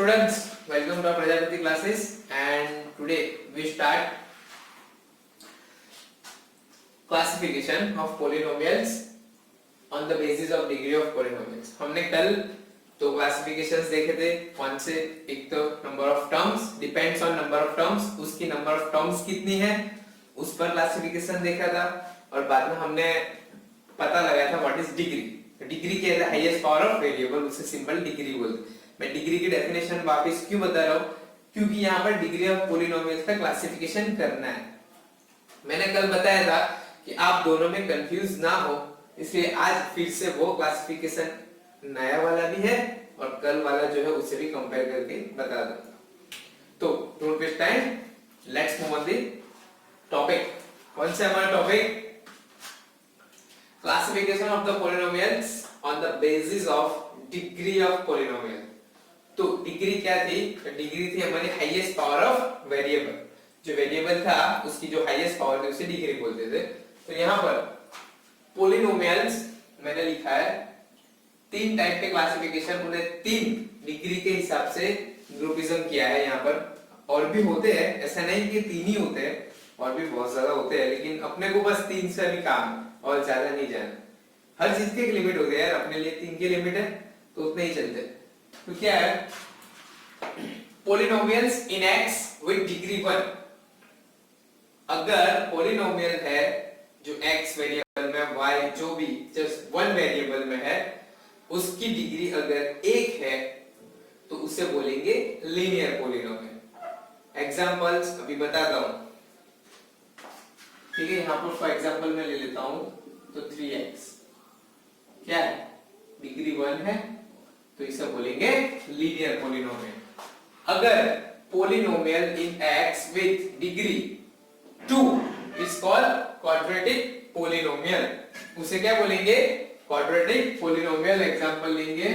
Students, welcome to our Prajapati classes, and today we start classification of polynomials on the basis of degree of polynomials. हमने कल दो classifications देखे थे. कौन से? एक तो number of terms, depends on number of terms, उसकी नंबर ऑफ टर्म्स कितनी है उस पर क्लासिफिकेशन देखा था, और बाद में हमने पता लगाया था व्हाट इज डिग्री. डिग्री क्या है? हाईएस्ट पावर ऑफ वेरिएबल, उसे सिंपल डिग्री बोलते हैं. मैं डिग्री की डेफिनेशन वापस क्यों बता रहा हूँ? क्योंकि यहाँ पर डिग्री ऑफ पॉलिनोमियल्स का क्लासिफिकेशन करना है. मैंने कल बताया था कि आप दोनों में कंफ्यूज ना हो, इसलिए आज फिर से वो क्लासिफिकेशन नया वाला भी है और कल वाला जो है उसे भी कंपेयर करके बता दूंगा. तो don't waste time, let's move on the topic. कौन सा हमारा topic? Classification of the polynomials on the basis of degree of polynomial. तो डिग्री क्या थी? डिग्री थी हमारी हाईएस्ट पावर ऑफ वेरिएबल. जो वेरिएबल था उसकी जो हाईएस्ट पावर थी उसे डिग्री बोलते थे. तो यहाँ पर पॉलिनोमियल्स मैंने लिखा है तीन टाइप के क्लासिफिकेशन, उन्हें तीन डिग्री के हिसाब से ग्रुपिज्म किया है. यहाँ पर और भी होते हैं, ऐसा नहीं कि तीन ही होते हैं, और भी बहुत ज्यादा होते हैं, लेकिन अपने को बस तीन से अभी काम है और ज्यादा नहीं जाना. हर चीज के एक लिमिट होती है यार, अपने लिए तीन की लिमिट है तो उतने ही चलते. तो क्या है? Polynomials in x with degree 1. अगर पॉलिनोमियल है जो x वेरिएबल में, y जो भी जस्ट वन वेरिएबल में है, उसकी डिग्री अगर एक है तो उसे बोलेंगे लीनियर पॉलिनोमियल. एग्जांपल्स अभी बताता हूं, ठीक है? यहां पर फॉर एग्जांपल मैं ले लेता हूं तो 3x क्या है? डिग्री 1 है तो इसे बोलेंगे लीनियर पॉलिनोमियल. अगर polynomial in x with degree 2 is called quadratic polynomial. उसे क्या बोलेंगे? Quadratic polynomial. एग्जांपल लेंगे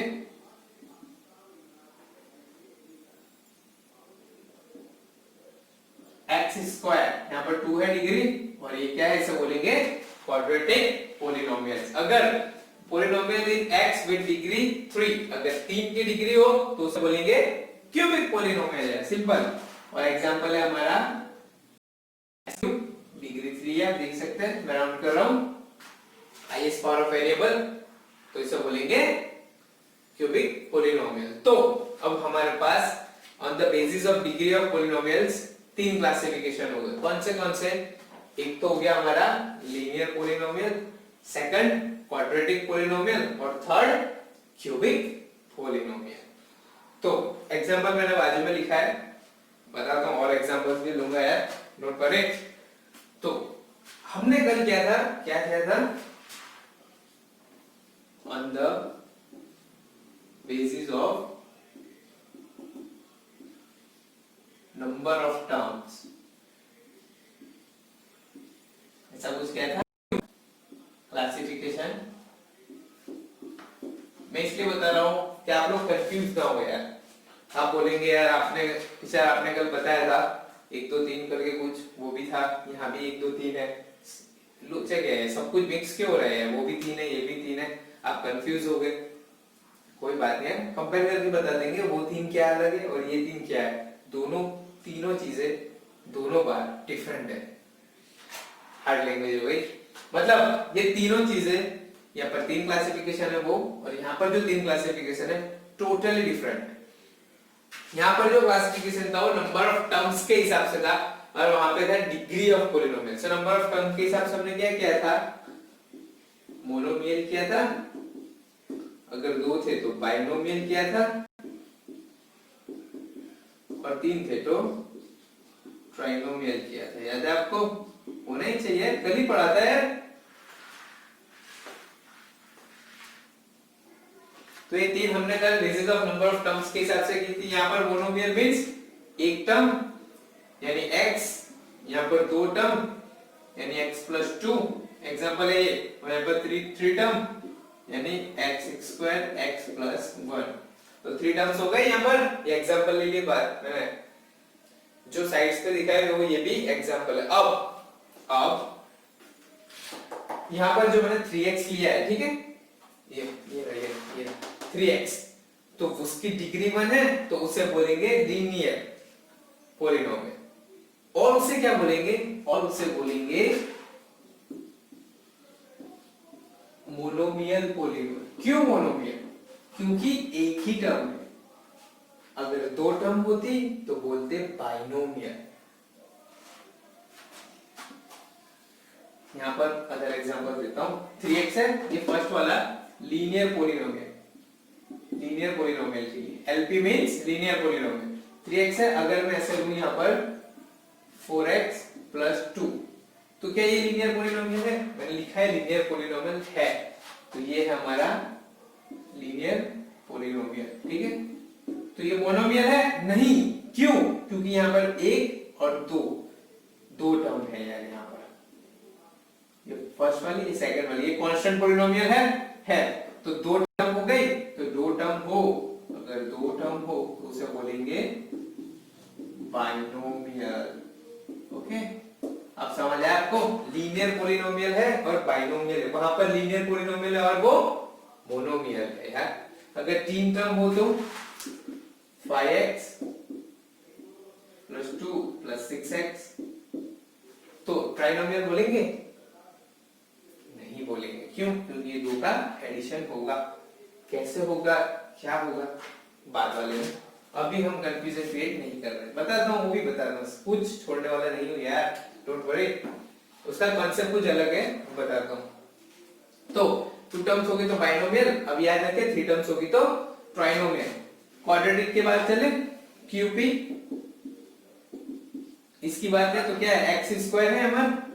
x स्क्वायर, यहां पर 2 है डिग्री, और ये क्या है? इसे बोलेंगे क्वाड्रेटिक पॉलिनोमियल्स. अगर polynomial in x with degree 3, अगर 3 की डिग्री हो तो उसे बोलेंगे क्यूबिक पॉलिनोमियल है, सिंपल. और एग्जांपल है हमारा डिग्री 3 है, देख सकते हैं मैं राउंड कर रहा हूं, हाईएस्ट पावर ऑफ वेरिएबल, तो इसे बोलेंगे क्यूबिक पॉलिनोमियल. तो अब हमारे pass on the basis of degree of polynomials तीन क्लासिफिकेशन हो गए. कौन से? एक तो हो गया हमारा linear polynomial, second quadratic polynomial, और थर्ड क्यूबिक पॉलिनोमियल. तो एग्जांपल मैंने बाजू में लिखा है, बताता हूं, और एग्जांपल्स भी लूंगा यार, नोट करें. तो हमने कल क्या किया था? On the basis of number of terms, ऐसा कुछ क्या था क्लासिफिकेशन. मैं इसलिए बता रहा हूं कि आप लोग कंफ्यूज ना हो यार. आप बोलेंगे यार आपने कल बताया था 1 2 3 करके कुछ, वो भी था, यहाँ भी 1 2 3 है, लुच्चे क्या है, सब कुछ मिक्स क्यों हो रहा है? वो भी 3 है, ये भी 3 है, आप कंफ्यूज हो गए. कोई बात नहीं है, कंपेयर करके बता देंगे वो 3 क्या अलग है और ये 3 क्या है. तीनों चीजें दोनों बार डिफरेंट है. हार्ड लैंग्वेज हो गई, मतलब ये तीनों चीजें, यहाँ पर 3 क्लासिफिकेशन है वो, और यहाँ पर जो 3 क्लासिफिकेशन है टोटली डिफरेंट. यहाँ पर जो क्लासिफिकेशन था वो नंबर ऑफ टर्म्स के हिसाब से था, और वहां पे था degree of polynomial. So number of terms के हिसाब से हमने क्या किया था? मोनोमियल किया था, अगर 2 थे तो बाइनोमियल किया था, और 3 थे तो ट्राइनोमियल किया था. याद है आपको? होना ही चाहिए, कल ही पढ़ा था यार. तो ये 3 हमने कल basis of number of terms के हिसाब से की थी. यहाँ पर मोनोमियल मींस एक टर्म यानी x, यहाँ पर 2 टर्म यानी x + 2, एग्जांपल है ये. और यहाँ पर 3 टर्म यानी x² x + 1. तो 3 टर्म्स हो गए. यहाँ पर ये एग्जांपल ले लिए, बात मैंने जो साइड्स पे दिखाया है वो ये भी एग्जांपल है. अब यहाँ पर जो मैंने 3x लिया है, ठीक है, ये 3x, तो उसकी डिग्री 1 है तो उसे बोलेंगे लीनियर पॉलिनोमियल। और उसे क्या बोलेंगे, और उसे बोलेंगे मोनोमियल पॉलिनोमियल। क्यों मोनोमियल? क्योंकि एक ही टर्म है। अगर दो टर्म होती तो बोलते बाइनोमियल। यहां पर अदर एग्जांपल देता हूं। 3x है, ये फर्स्ट वाला लीनियर पॉलिनोमियल, लीनियर पॉलिनोमियल के लिए LP means linear polynomial. 3x है, अगर मैं ऐसे लूं यहां पर 4x + 2, तो क्या ये लीनियर पॉलिनोमियल है? मैंने लिखा है लीनियर पॉलिनोमियल है, तो ये है हमारा लीनियर पॉलिनोमियल। ठीक है, तो ये मोनोमियल है नहीं। क्यों? क्योंकि यहां पर 1 और 2 दो टर्म है यार। यहां पर ये फर्स्ट वाली, ये सेकंड वाली, ये कांस्टेंट पॉलिनोमियल है। तो दो टर्म हो गई, तो दो टर्म हो, अगर दो टर्म हो तो उसे बोलेंगे बाइनोमियल। ओके, अब समझ आया आपको? लीनियर पॉलिनोमियल है और बाइनोमियल है। वहां पर लीनियर पॉलिनोमियल है और वो मोनोमियल है यार। अगर तीन टर्म हो तो 5x + 2 + 6x, तो ट्राइनोमियल बोलेंगे? नहीं बोलेंगे। क्यों? क्योंकि ये दो का एडिशन होगा। कैसे होगा, क्या होगा, बाद वाले में। अभी हम कंफ्यूजन क्रिएट नहीं कर रहे। बताता हूँ, वो भी बताता हूँ, कुछ छोड़ने वाला नहीं हूँ यार, डोंट वरी। उसका कॉन्सेप्ट कुछ अलग है, बताता हूँ। तो 2 टर्म्स होगी तो बाइनोमियल, अब याद रखें 3 टर्म्स होगी तो ट्राइनोमियल। क्वाड्रेटिक के बाद चले क्यूपी, इसकी बात करें तो क्या है, x² है हमारा,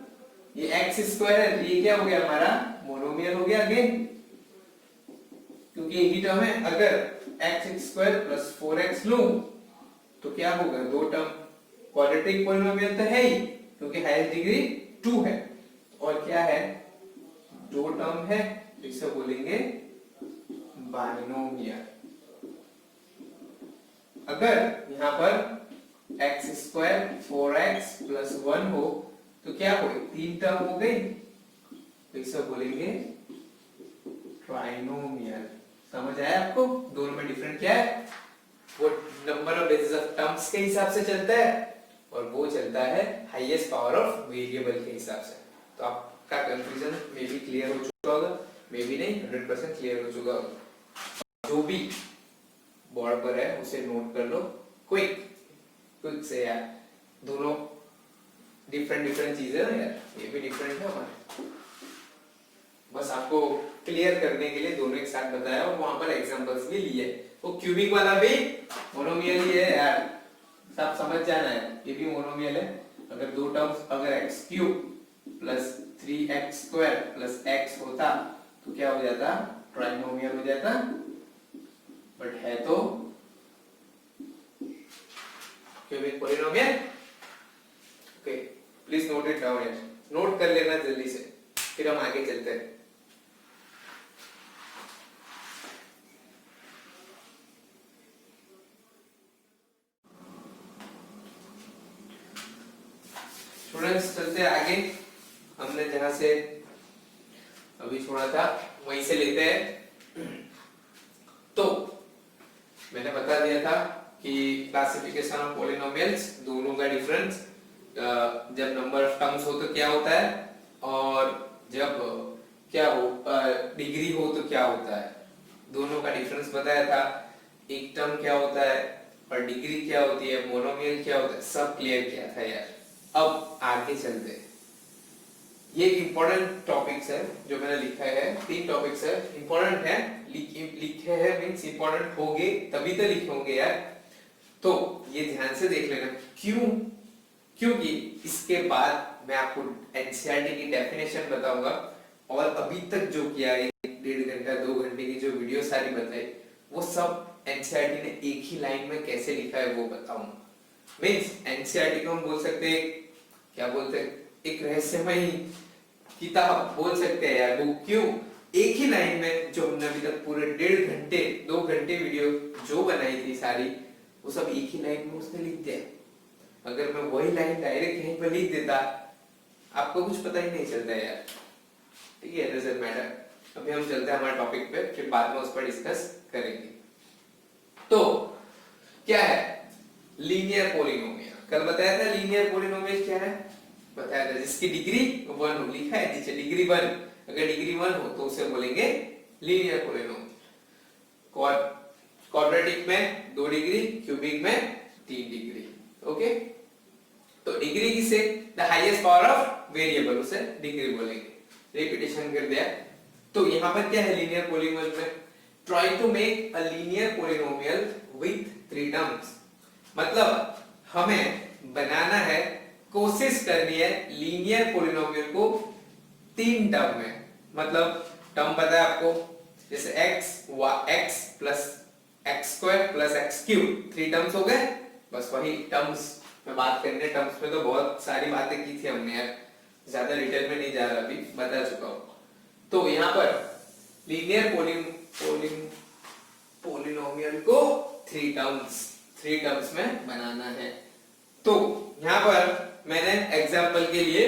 ये x² है, ये क्या हो गया हमारा मोनोमियल हो गया अगेन, क्योंकि एक ही टर्म है। अगर x² + 4x लूं तो क्या होगा, दो टर्म। क्वाड्रेटिक पॉलिनोमियल तो है ही, क्योंकि हाईएस्ट डिग्री 2 है। और क्या है, दो टर्म है, इसे बोलेंगे बाइनोमियल। अगर यहां पर x² 4x + 1 हो तो क्या हो, तीन टर्म हो गई, तो इसे बोलेंगे ट्राइनोमियल। समझ आया आपको? दोनों में डिफरेंट क्या है, वो number of basis of terms के हिसाब से चलता है और वो चलता है हाईएस्ट पावर ऑफ वेरिएबल के हिसाब से। तो आपका कंफ्यूजन मे बी क्लियर हो चुका होगा, मे बी नहीं 100% क्लियर हो चुका होगा। जो भी बोर्ड पर है उसे नोट कर लो, क्विक से यार। दोनों डिफरेंट चीजें ना यार, ये भी डिफरेंट है हमारे, बस आपको क्लियर करने के लिए दोनों एक साथ बताया और वहां पर एग्जांपल्स भी लिए। वो क्यूबिक वाला भी मोनोमियल ही है यार, सब समझ जाना है, ये भी मोनोमियल है। अगर दो टर्म्स, अगर x³ + 3x² + x होता तो क्या हो जाता, ट्राइनोमियल हो जाता, बट है तो cubic polynomial. Okay, please note it down, note कर लेना जल्दी से, फिर हम आगे चलते हैं। स्टूडेंट्स चलते आगे, हमने जहां से अभी छोड़ा था वहीं से लेते हैं। तो मैंने बता दिया था कि क्लासिफिकेशन ऑफ पॉलिनोमियल्स, दोनों का डिफरेंस, जब नंबर ऑफ टर्म्स हो तो क्या होता है, और जब क्या हो डिग्री हो तो क्या होता है, दोनों का डिफरेंस बताया था। एक टर्म क्या होता है और डिग्री क्या होती है, मोनोमियल क्या होता है, सब क्लियर किया था यार। अब आगे चलते हैं, ये इंपॉर्टेंट टॉपिक्स है जो मैंने लिखा है, 3 टॉपिक्स है, इंपॉर्टेंट है, लिखे हैं मींस इंपॉर्टेंट होंगे तभी तो लिखे होंगे यार। तो ये ध्यान से देख लेना, क्यों, क्योंकि इसके बाद मैं आपको एनसीईआरटी की डेफिनेशन बताऊंगा, और अभी तक जो किया है 1.5 घंटा 2 घंटे की जो वीडियो सारी बताई, वो सब एनसीईआरटी ने एक ही लाइन में कैसे लिखा है वो बताऊंगा। मींस एनसीईआरटी को हम बोल सकते हैं, क्या बोलते हैं, एक रहस्यमय किताब बोल सकते हैं यार वो। क्यों? एक ही लाइन में जो हमने अभी तक पूरे 1.5 घंटे 2 घंटे वीडियो जो बनाई थी सारी, वो सब एक ही लाइन में उसने लिख दिया। अगर मैं वही लाइन डायरेक्ट यहीं पर लिख देता, आपको कुछ पता ही नहीं चलता यार। ठीक है, डजंट मैटर। अभी हम चलते हैं हमारे टॉपिक पे, फिर बाद में उस पर डिस्कस करेंगे। तो क्या है लीनियर पोलिनोमियल, कल बताया था लीनियर पोलिनोमियल क्या है, बताया था जिसकी डिग्री 1 हो, लिखा है नीचे डिग्री 1, अगर डिग्री 1 हो तो उसे बोलेंगे लीनियर पोलिनोमियल। क्वाड्रेटिक में 2 डिग्री, क्यूबिक में 3 डिग्री। ओके, तो डिग्री किसे, the highest power of variable, उसे डिग्री बोलेंगे। रिपीटेशन कर दिया। तो यहाँ पर क्या है लीनियर पोलिनोमियल में, try to make a linear polynomial with 3 terms, मतलब हमें बनाना है, कोशिश करनी है लीनियर पोलिनोमियल को 3 टर्म में, मतलब टर्म पता है आपको, जैसे x plus x square plus x cube 3 terms हो गए, बस वही टर्म्स में बात करने। टर्म्स में तो बहुत सारी बातें की थी हमने यार, ज्यादा डिटेल में नहीं जा रहा, अभी बता चुका हूं। तो यहाँ पर लीनियर पोलिनोमियल को 3 टर्म्स में बनाना है। तो यहाँ पर मैंने एग्जांपल के लिए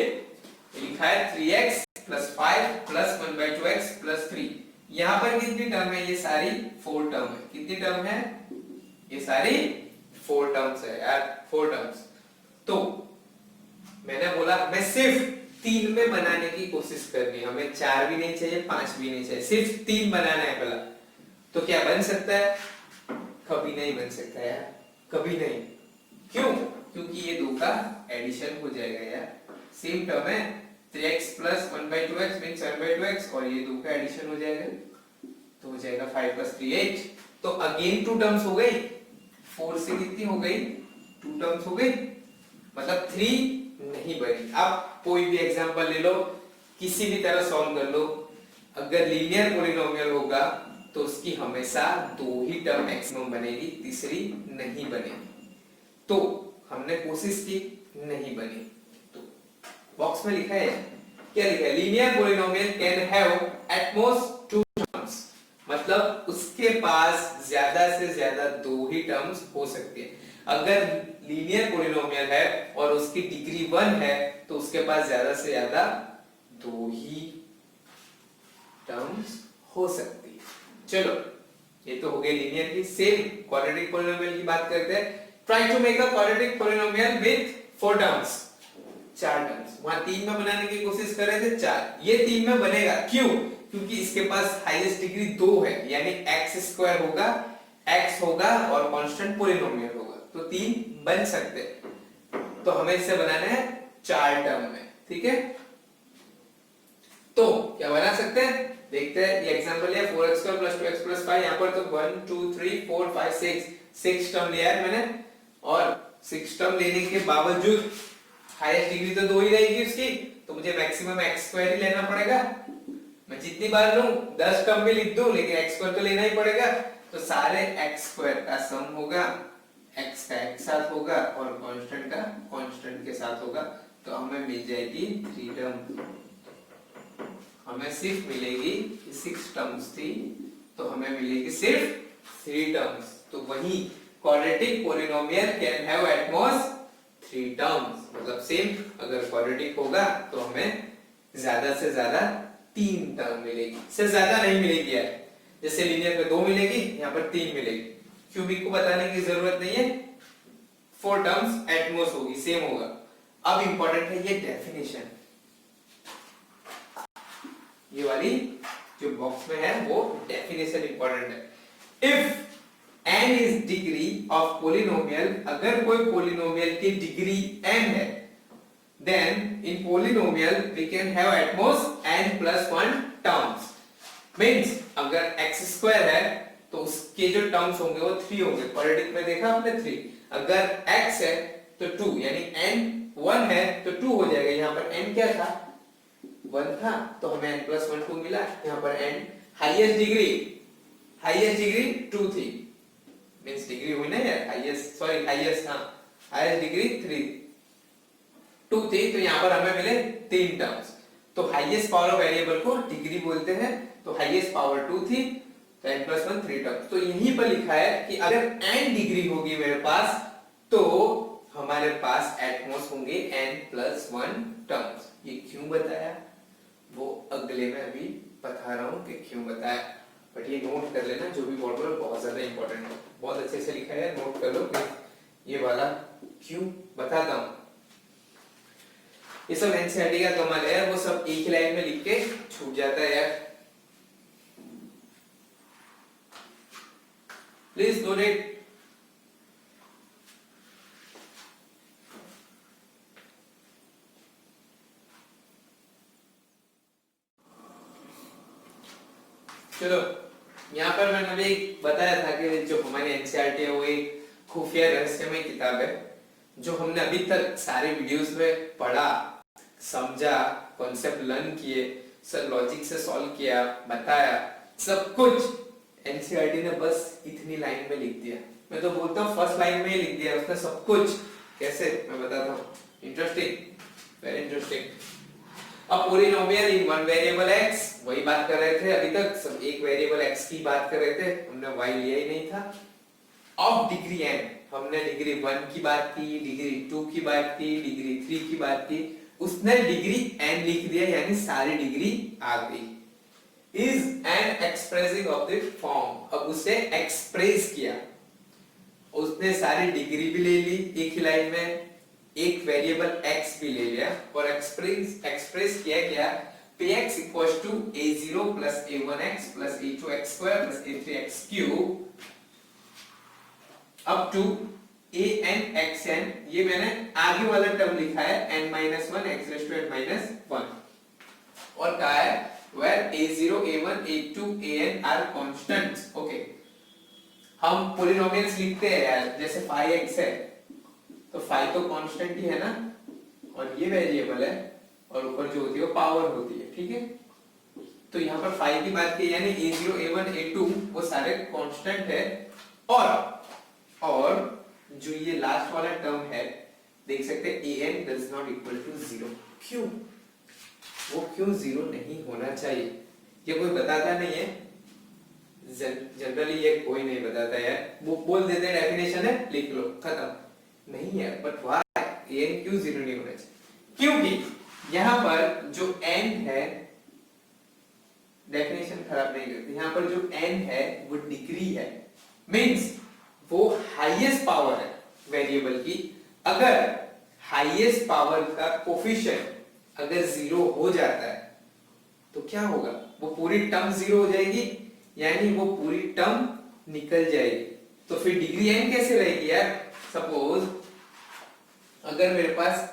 लिखा है 3x plus 5 plus 1/2x plus 3। यहाँ पर कितनी टर्म है, ये सारी 4 टर्म है। कितनी टर्म है, ये सारी 4 टर्म्स है यार, 4 टर्म्स। तो मैंने बोला मैं सिर्फ 3 में बनाने की कोशिश करनी है, हमें 4 भी नहीं चाहिए, 5 भी नहीं चाहिए, सिर्फ 3 बनाना है पहला। तो क्या बन सकता है, कभी नहीं बन सकता यार, कभी नहीं। क्यों, क्योंकि ये 2 का एडिशन हो जाएगा यार, सेम टर्म है 3x plus 1/2x means 1/2x, और ये 2 का एडिशन हो जाएगा, तो हो जाएगा 5 प्लस 3 8। तो अगेन 2 टर्म्स हो गई, 4 से कितनी हो गई, 2 टर्म्स हो गई, मतलब 3 नहीं बनी। अब कोई भी एग्जांपल ले लो, किसी भी तरह सॉल्व कर लो, अगर लीनियर पॉलिनोमियल होगा तो उसकी हमेशा 2 ही टर्म मैक्सिमम बनेगी, तीसरी नहीं बनेगी। तो हमने कोशिश की, नहीं बनी। तो बॉक्स में लिखा है, क्या लिखा है, linear polynomial can have at most 2 terms, मतलब उसके पास ज्यादा से ज्यादा 2 ही टर्म्स हो सकती है। अगर लीनियर पॉलिनोमियल है और उसकी डिग्री 1 है तो उसके पास ज्यादा से ज्यादा 2 ही टर्म्स हो सकती है। चलो, ये तो हो गई लीनियर की। सेम क्वाड्रेटिक पॉलिनोमियल की बात करते हैं। Try to make a quadratic polynomial with 4 terms, 4 terms. वहां 3 में बनाने की कोशिश कर रहे थे, 4, ये 3 में बनेगा। क्यों, क्योंकि इसके पास हाईएस्ट डिग्री 2 है, यानी एक्स स्क्वायर होगा, x होगा और कांस्टेंट पॉलिनोमियल होगा, तो 3 बन सकते हैं। तो हमें इसे बनाना है 4 टर्म में, ठीक है। तो क्या बना सकते हैं, देखते हैं। ये एग्जांपल है 4x² + 2x + 5। यहां पर तो 1 2 3 4 5 6 टर्म लिया है मैंने, और 6 टर्म लेने के बावजूद हाईएस्ट डिग्री तो 2 ही रहेगी उसकी, तो मुझे मैक्सिमम x² ही लेना पड़ेगा। मैं जितनी बार लूं 10 टर्म भी लिख दूं, लेकिन x² तो लेना ही पड़ेगा। तो सारे x² का सम होगा, x का एक साथ होगा और कांस्टेंट का कांस्टेंट के साथ होगा, तो हमें मिल जाएगी 3 टर्म। हमें सिर्फ मिलेगी 6 टर्म्स थी, तो हमें मिलेगी सिर्फ 3 टर्म्स। तो वही quadratic polynomial can have at most 3 terms, मतलब सेम अगर क्वाड्रेटिक होगा तो हमें ज्यादा से ज्यादा 3 टर्म मिलेगी, से ज्यादा नहीं मिलेगी यार। जैसे लीनियर में 2 मिलेगी, यहाँ पर 3 मिलेगी। क्यूबिक को बताने की जरूरत नहीं है, 4 टर्म्स एट मोस्ट होगी, सेम होगा। अब इंपॉर्टेंट है ये डेफिनेशन, ये वाली जो बॉक्स में है वो डेफिनेशन इंपॉर्टेंट है। If n is degree of polynomial, अगर कोई पोलिनोमियल की डिग्री n है, then in polynomial we can have at most n plus 1 terms. Means अगर x² है तो उसके जो टर्म्स होंगे वो 3 होंगे। क्वाड्रेटिक में देखा आपने 3। अगर x है तो 2, यानी n 1 है तो 2 हो जाएगा। यहाँ पर n क्या था, 1 था, तो हमें n plus 1 2 मिला। यहाँ पर n हाईएस्ट डिग्री 2 थी, मींस डिग्री हुई ना यार, हाईएस्ट डिग्री 2 थी, तो यहाँ पर हमें मिले 3 टर्म्स। तो हाईएस्ट पावर ऑफ वेरिएबल को डिग्री बोलते हैं, तो हाईएस्ट पावर 2 थी, तो n plus 1 3 टर्म्स। तो यहीं पर लिखा है कि अगर n डिग्री होगी मेरे पास, तो हमारे पास एट मोस्ट होंगे n plus 1 टर्म्स। ये क्यों बताया, वो अगले में अभी बता रहा हूं कि क्यों बताया। बट ये नोट कर लेना, जो भी फॉर्मूला बहुत ज्यादा इंपॉर्टेंट है, बहुत अच्छे से लिखा है, नोट कर लो। ये वाला क्यों बताता हूँ, ये सब एनसीईआरटी का कमाल है, वो सब एक ही लाइन में लिख के छूट जाता है यार। Please note it. चलो, यहाँ पर मैंने अभी बताया था कि जो हमारी एनसीईआरटी है वो एक खुफिया रहस्यमय किताब है, जो हमने अभी तक सारे वीडियोस में पढ़ा, समझा, कॉन्सेप्ट लर्न किए, सब लॉजिक से सॉल्व किया, बताया, सब कुछ एनसीईआरटी ने बस इतनी लाइन में लिख दिया। मैं तो बोलता हूँ फर्स्ट लाइन में ही लिख दिया उसने सब कुछ। कैसे, मैं बताता हूँ। Interesting, very interesting. अब polynomial in one variable x, वही बात कर रहे थे अभी तक, सब एक वेरिएबल x की बात कर रहे थे, हमने y लिया ही नहीं था। ऑफ डिग्री n, हमने डिग्री 1 की बात की, डिग्री 2 की बात की, डिग्री 3 की बात की, उसने डिग्री n लिख दिया, यानी सारी डिग्री आ गई। Is an expressing of the form, अब उसे एक्सप्रेस किया, उसने सारी डिग्री भी ले ली एक ही लाइन में, एक वेरिएबल x भी ले लिया और एक्सप्रेस किया गया px equals to a0 plus a1x plus a2x square plus a3x cube up to an xn, ये मैंने आगे वाला टर्म लिखा है n minus 1 x raised to n minus 1, और कहा है where a0 a1 a2 an are constants। Okay, हम पॉलिनोमियल्स लिखते हैं यार, जैसे phi x है तो phi तो कांस्टेंट ही है ना, और ये वेरिएबल है, और ऊपर जो होती है वो पावर होती है, ठीक है। तो यहाँ पर phi की बात की, यानी a0 a1 a2 वो सारे कांस्टेंट है, और जो ये लास्ट वाला टर्म है देख सकते हैं an does not equal to 0। क्यों, वो क्यों 0 नहीं होना चाहिए, ये कोई बताता नहीं है, जनरली ये कोई नहीं बताता यार, वो बोल देते हैं डेफिनेशन है लिख लो खत्म, नहीं है। बट व्हाई an क्यों 0 नहीं होना चाहिए, क्योंकि यहाँ पर जो n है, डेफिनेशन खराब नहीं करती, यहाँ पर जो n है वो डिग्री है, मींस वो हाईएस्ट पावर है वेरिएबल की। अगर हाईएस्ट पावर का कोफिशिएंट अगर 0 हो जाता है तो क्या होगा, वो पूरी टर्म 0 हो जाएगी, यानी वो पूरी टर्म निकल जाएगी। तो फिर डिग्री n कैसे रहेगी यार, सपोज अगर मेरे पास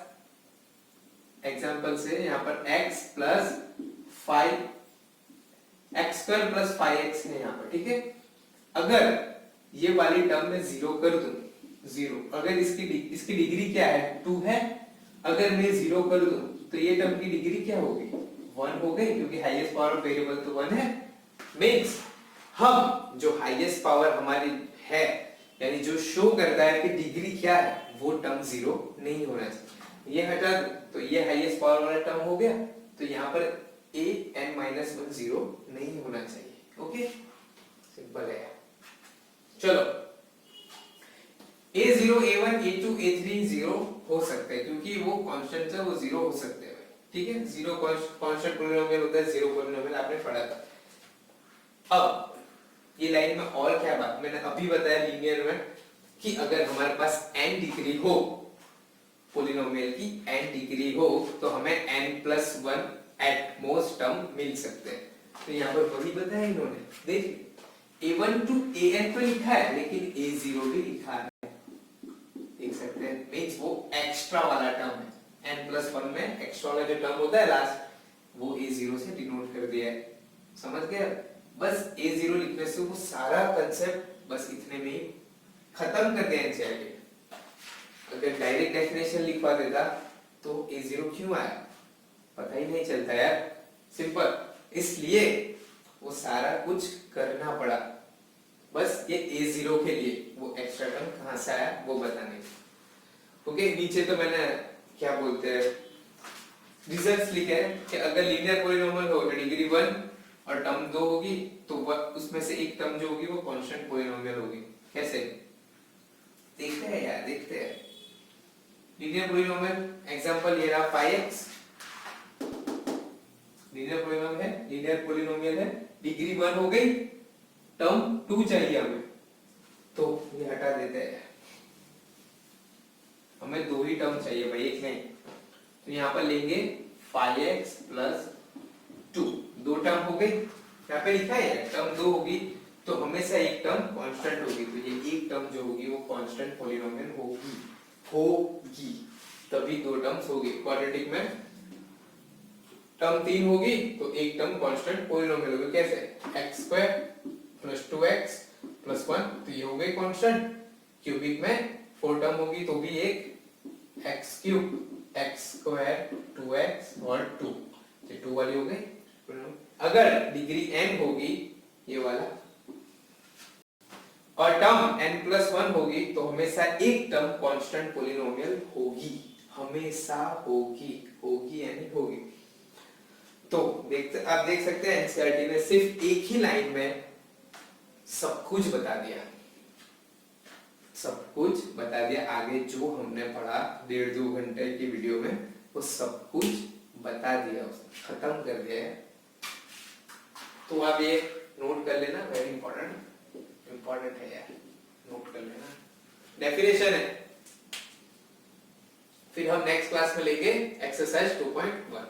एग्जांपल से यहाँ पर x plus 5 x square plus 5x है यहाँ पर, ठीक है। अगर ये वाली टर्म में 0 कर दूं, 0, अगर इसकी डिग्री क्या है 2 है, अगर मैं 0 कर दूं तो ये टर्म की डिग्री क्या होगी 1 हो गई, क्योंकि हाईएस्ट पावर ऑफ वेरिएबल तो 1 है। मींस हम जो हाईएस्ट पावर हमारी है, यानी जो शो करता है कि डिग्री क्या है, वो टर्म 0 नहीं होना चाहिए। ये हटा दो तो ये हाईएस्ट पावर वाला टर्म हो गया, तो यहाँ पर an-1 0 नहीं होना चाहिए। ओके, सिंपल है। चलो, a0 a1 a2 a3 0 हो सकते हैं, क्योंकि वो कांस्टेंट है, वो 0 हो सकते हैं, ठीक है। 0 कांस्टेंट पॉलिनोमियल होता है, 0 पॉलिनोमियल आपने पढ़ा था। अब ये लाइन में और क्या बात मैंने अभी बताया लीनियर में, कि अगर हमारे पास n डिग्री हो, पॉलिनोमियल की n डिग्री हो, तो हमें n+1 एट मोस्ट टर्म मिल सकते हैं। तो यहाँ पर वही बताया इन्होंने, देखिए a1 to an तो लिखा है, लेकिन a0 भी लिखा है, देख सकते हैं। मींस वो एक्स्ट्रा वाला टर्म है, n+1 में एक्स्ट्रा वाला जो टर्म होता है लास्ट, वो a0 से डिनोट कर दिया है, समझ गए। बस a0 लिखने से वो सारा कंसेप्ट बस इतने में ही खत्म कर दिया एनसीईआरटी। अगर डायरेक्ट डेफिनेशन लिखवा देता तो a0 क्यों आया पता ही नहीं चलता यार, सिंपल। इसलिए वो सारा कुछ करना पड़ा, बस ये a0 के लिए वो एक्स्ट्रा टर्म कहां से आया वो बताने। ओके, नीचे तो मैंने क्या बोलते हैं रिजल्ट्स लिखे हैं कि अगर लीनियर पॉलिनोमियल हो तो डिग्री 1 और टर्म 2 होगी, तो उसमें से एक टर्म जो होगी वो कांस्टेंट पॉलिनोमियल होगी। कैसे देखते हैं यार, देखते हैं। लीनियर पॉलिनोमियल एग्जांपल ये रहा 5x, लीनियर पॉलिनोमियल है, डिग्री 1 हो गई, टर्म 2 चाहिए हमें, तो ये हटा देते हैं, हमें 2 ही टर्म चाहिए भाई, एक नहीं। तो यहाँ पर लेंगे 5x प्लस 2, 2 टर्म हो गई, यहाँ पे लिखा है टर्म 2 होगी, तो हमेशा एक टर्म कांस्टेंट होगी, तो ये एक टर्म जो होगी वो कांस्टेंट पॉलिनोमियल होगी, तभी 2 टर्म्स होगी। क्वाड्रेटिक में टर्म 3 होगी तो एक टर्म कांस्टेंट पॉलिनोमियल होगी, कैसे x² प्लस 2x प्लस 1, तो ये हो गई कांस्टेंट। क्यूबिक में 4 टर्म होगी तो भी एक x³ x² 2x और 2, ये 2 वाली हो गई। अगर डिग्री n होगी ये वाला और टर्म n+1 होगी तो हमेशा एक टर्म कांस्टेंट पॉलिनोमियल होगी, हमेशा होगी यानी होगी। तो आप देख सकते हैं एनसीईआरटी ने सिर्फ एक ही लाइन में सब कुछ बता दिया, आगे जो हमने पढ़ा 1.5-2 घंटे की वीडियो में वो सब कुछ बता दिया, उसने खत्म कर दिया है। तो आप ये नोट कर लेना, वेरी इंपॉर्टेंट है यार, नोट कर लेना, डेफिनेशन है। फिर हम नेक्स्ट क्लास में लेंगे एक्सरसाइज 2.1।